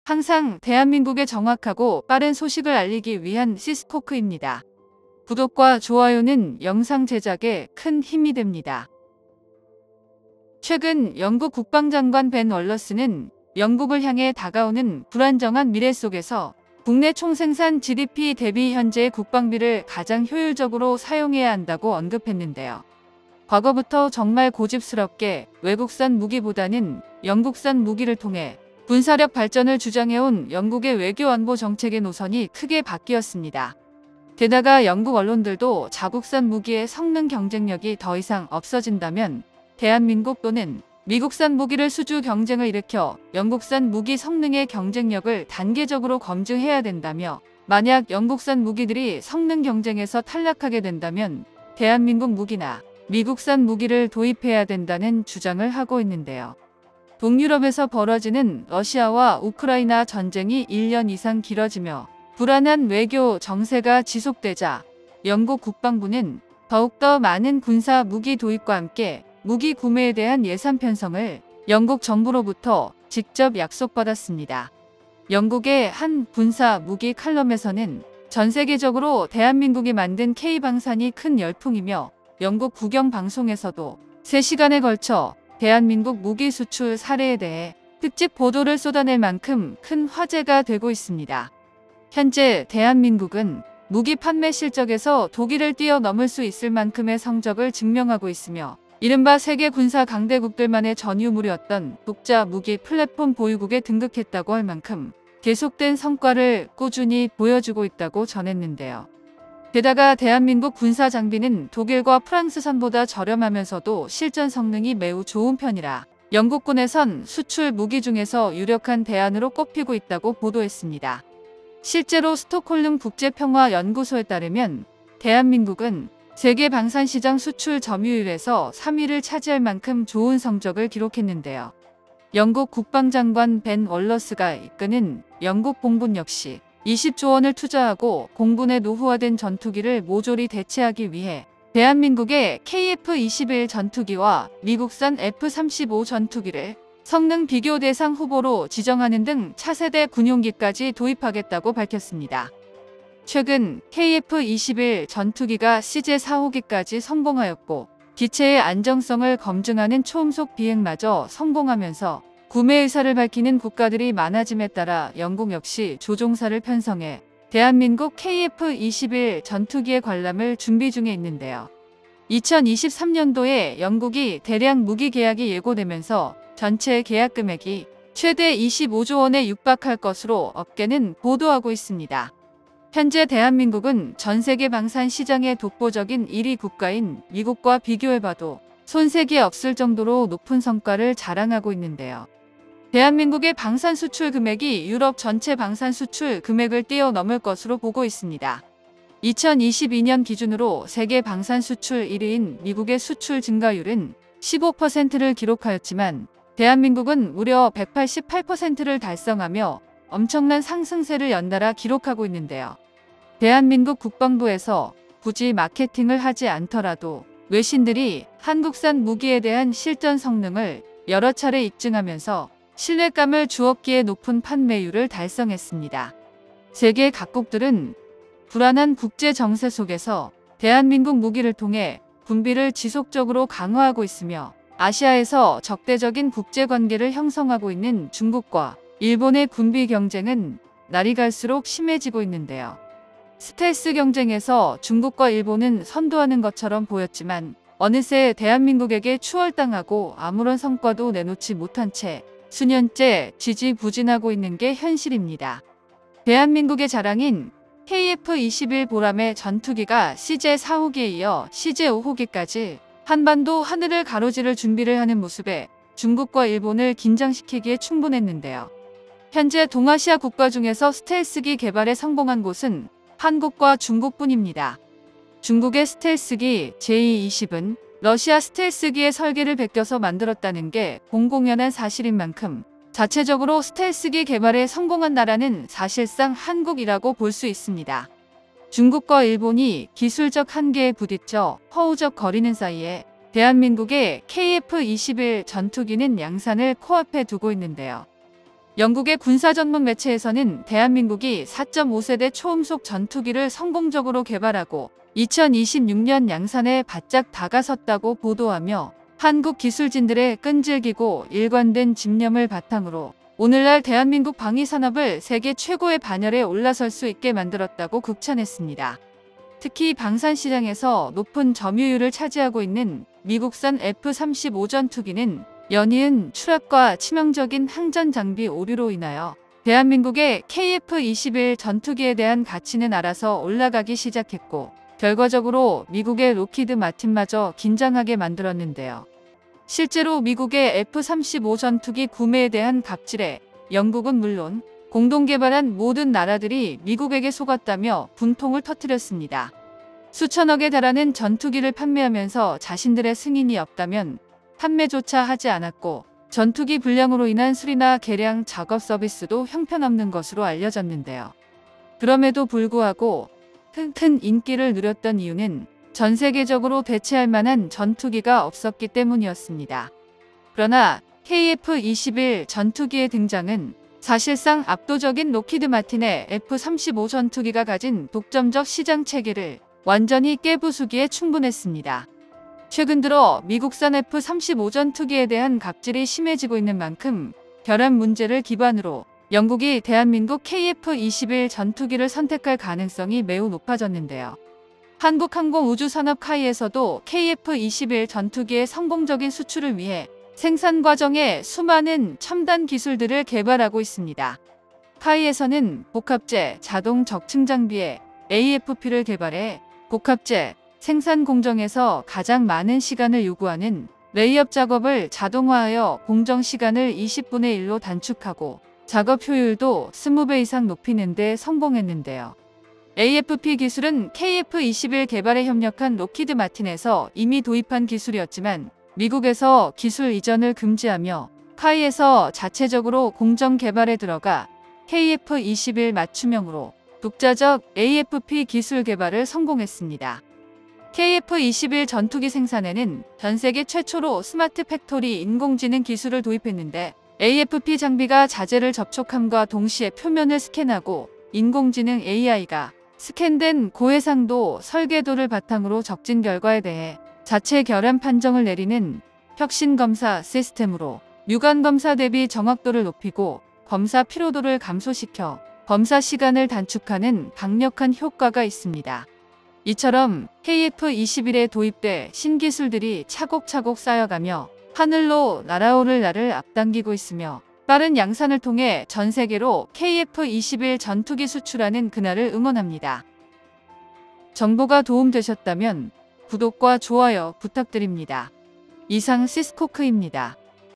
항상 대한민국에 정확하고 빠른 소식을 알리기 위한 시스코크입니다. 구독과 좋아요는 영상 제작에 큰 힘이 됩니다. 최근 영국 국방장관 벤 월러스는 영국을 향해 다가오는 불안정한 미래 속에서 국내 총생산 GDP 대비 현재의 국방비를 가장 효율적으로 사용해야 한다고 언급했는데요. 과거부터 정말 고집스럽게 외국산 무기보다는 영국산 무기를 통해 군사력 발전을 주장해온 영국의 외교 안보 정책의 노선이 크게 바뀌었습니다. 게다가 영국 언론들도 자국산 무기의 성능 경쟁력이 더 이상 없어진다면 대한민국 또는 미국산 무기를 수주 경쟁을 일으켜 영국산 무기 성능의 경쟁력을 단계적으로 검증해야 된다며, 만약 영국산 무기들이 성능 경쟁에서 탈락하게 된다면 대한민국 무기나 미국산 무기를 도입해야 된다는 주장을 하고 있는데요. 동유럽에서 벌어지는 러시아와 우크라이나 전쟁이 1년 이상 길어지며 불안한 외교 정세가 지속되자 영국 국방부는 더욱더 많은 군사 무기 도입과 함께 무기 구매에 대한 예산 편성을 영국 정부로부터 직접 약속받았습니다. 영국의 한 군사 무기 칼럼에서는 전 세계적으로 대한민국이 만든 K방산이 큰 열풍이며, 영국 국영 방송에서도 3시간에 걸쳐 대한민국 무기 수출 사례에 대해 특집 보도를 쏟아낼 만큼 큰 화제가 되고 있습니다. 현재 대한민국은 무기 판매 실적에서 독일을 뛰어넘을 수 있을 만큼의 성적을 증명하고 있으며, 이른바 세계 군사 강대국들만의 전유물이었던 독자 무기 플랫폼 보유국에 등극했다고 할 만큼 계속된 성과를 꾸준히 보여주고 있다고 전했는데요. 게다가 대한민국 군사 장비는 독일과 프랑스산보다 저렴하면서도 실전 성능이 매우 좋은 편이라 영국군에선 수출 무기 중에서 유력한 대안으로 꼽히고 있다고 보도했습니다. 실제로 스톡홀름 국제평화연구소에 따르면 대한민국은 세계 방산시장 수출 점유율에서 3위를 차지할 만큼 좋은 성적을 기록했는데요. 영국 국방장관 벤 월러스가 이끄는 영국 공군 역시 20조 원을 투자하고 공군의 노후화된 전투기를 모조리 대체하기 위해 대한민국의 KF-21 전투기와 미국산 F-35 전투기를 성능 비교 대상 후보로 지정하는 등 차세대 군용기까지 도입하겠다고 밝혔습니다. 최근 KF-21 전투기가 CJ-4호기까지 성공하였고, 기체의 안정성을 검증하는 초음속 비행마저 성공하면서 구매 의사를 밝히는 국가들이 많아짐에 따라 영국 역시 조종사를 편성해 대한민국 KF-21 전투기의 관람을 준비 중에 있는데요. 2023년도에 영국이 대량 무기 계약이 예고되면서 전체 계약 금액이 최대 25조 원에 육박할 것으로 업계는 보도하고 있습니다. 현재 대한민국은 전 세계 방산 시장의 독보적인 1위 국가인 미국과 비교해봐도 손색이 없을 정도로 높은 성과를 자랑하고 있는데요. 대한민국의 방산 수출 금액이 유럽 전체 방산 수출 금액을 뛰어넘을 것으로 보고 있습니다. 2022년 기준으로 세계 방산 수출 1위인 미국의 수출 증가율은 15%를 기록하였지만 대한민국은 무려 188%를 달성하며 엄청난 상승세를 연달아 기록하고 있는데요. 대한민국 국방부에서 굳이 마케팅을 하지 않더라도 외신들이 한국산 무기에 대한 실전 성능을 여러 차례 입증하면서 신뢰감을 주었기에 높은 판매율을 달성했습니다. 세계 각국들은 불안한 국제 정세 속에서 대한민국 무기를 통해 군비를 지속적으로 강화하고 있으며, 아시아에서 적대적인 국제관계를 형성하고 있는 중국과 일본의 군비 경쟁은 날이 갈수록 심해지고 있는데요. 스텔스 경쟁에서 중국과 일본은 선도하는 것처럼 보였지만 어느새 대한민국에게 추월당하고 아무런 성과도 내놓지 못한 채 수년째 지지부진하고 있는 게 현실입니다. 대한민국의 자랑인 KF-21 보람의 전투기가 CJ-4호기에 이어 CJ-5호기까지 한반도 하늘을 가로지를 준비를 하는 모습에 중국과 일본을 긴장시키기에 충분했는데요. 현재 동아시아 국가 중에서 스텔스기 개발에 성공한 곳은 한국과 중국뿐입니다. 중국의 스텔스기 J-20은 러시아 스텔스기의 설계를 베껴서 만들었다는 게 공공연한 사실인 만큼 자체적으로 스텔스기 개발에 성공한 나라는 사실상 한국이라고 볼 수 있습니다. 중국과 일본이 기술적 한계에 부딪혀 허우적거리는 사이에 대한민국의 KF-21 전투기는 양산을 코앞에 두고 있는데요. 영국의 군사 전문 매체에서는 대한민국이 4.5세대 초음속 전투기를 성공적으로 개발하고 2026년 양산에 바짝 다가섰다고 보도하며 한국 기술진들의 끈질기고 일관된 집념을 바탕으로 오늘날 대한민국 방위산업을 세계 최고의 반열에 올라설 수 있게 만들었다고 극찬했습니다. 특히 방산시장에서 높은 점유율을 차지하고 있는 미국산 F-35 전투기는 연이은 추락과 치명적인 항전 장비 오류로 인하여 대한민국의 KF-21 전투기에 대한 가치는 알아서 올라가기 시작했고 결과적으로 미국의 로키드 마틴마저 긴장하게 만들었는데요. 실제로 미국의 F-35 전투기 구매에 대한 갑질에 영국은 물론 공동 개발한 모든 나라들이 미국에게 속았다며 분통을 터뜨렸습니다. 수천억에 달하는 전투기를 판매하면서 자신들의 승인이 없다면 판매조차 하지 않았고 전투기 불량으로 인한 수리나 개량 작업 서비스도 형편없는 것으로 알려졌는데요. 그럼에도 불구하고 큰 인기를 누렸던 이유는 전 세계적으로 대체할 만한 전투기가 없었기 때문이었습니다. 그러나 KF-21 전투기의 등장은 사실상 압도적인 로키드 마틴의 F-35 전투기가 가진 독점적 시장 체계를 완전히 깨부수기에 충분했습니다. 최근 들어 미국산 F-35 전투기에 대한 갑질이 심해지고 있는 만큼 결함 문제를 기반으로 영국이 대한민국 KF-21 전투기를 선택할 가능성이 매우 높아졌는데요. 한국항공우주산업 카이에서도 KF-21 전투기의 성공적인 수출을 위해 생산 과정에 수많은 첨단 기술들을 개발하고 있습니다. 카이에서는 복합재 자동 적층 장비의 AFP를 개발해 복합재 생산 공정에서 가장 많은 시간을 요구하는 레이업 작업을 자동화하여 공정 시간을 20분의 1로 단축하고 작업 효율도 20배 이상 높이는 데 성공했는데요. AFP 기술은 KF-21 개발에 협력한 로키드 마틴에서 이미 도입한 기술이었지만 미국에서 기술 이전을 금지하며 카이에서 자체적으로 공정 개발에 들어가 KF-21 맞춤형으로 독자적 AFP 기술 개발을 성공했습니다. KF-21 전투기 생산에는 전 세계 최초로 스마트 팩토리 인공지능 기술을 도입했는데 AFP 장비가 자재를 접촉함과 동시에 표면을 스캔하고 인공지능 AI가 스캔된 고해상도 설계도를 바탕으로 적진 결과에 대해 자체 결함 판정을 내리는 혁신 검사 시스템으로 유관 검사 대비 정확도를 높이고 검사 피로도를 감소시켜 검사 시간을 단축하는 강력한 효과가 있습니다. 이처럼 KF-21에 도입돼 신기술들이 차곡차곡 쌓여가며 하늘로 날아오를 날을 앞당기고 있으며 빠른 양산을 통해 전 세계로 KF-21 전투기 수출하는 그날을 응원합니다. 정보가 도움되셨다면 구독과 좋아요 부탁드립니다. 이상 시스코크입니다.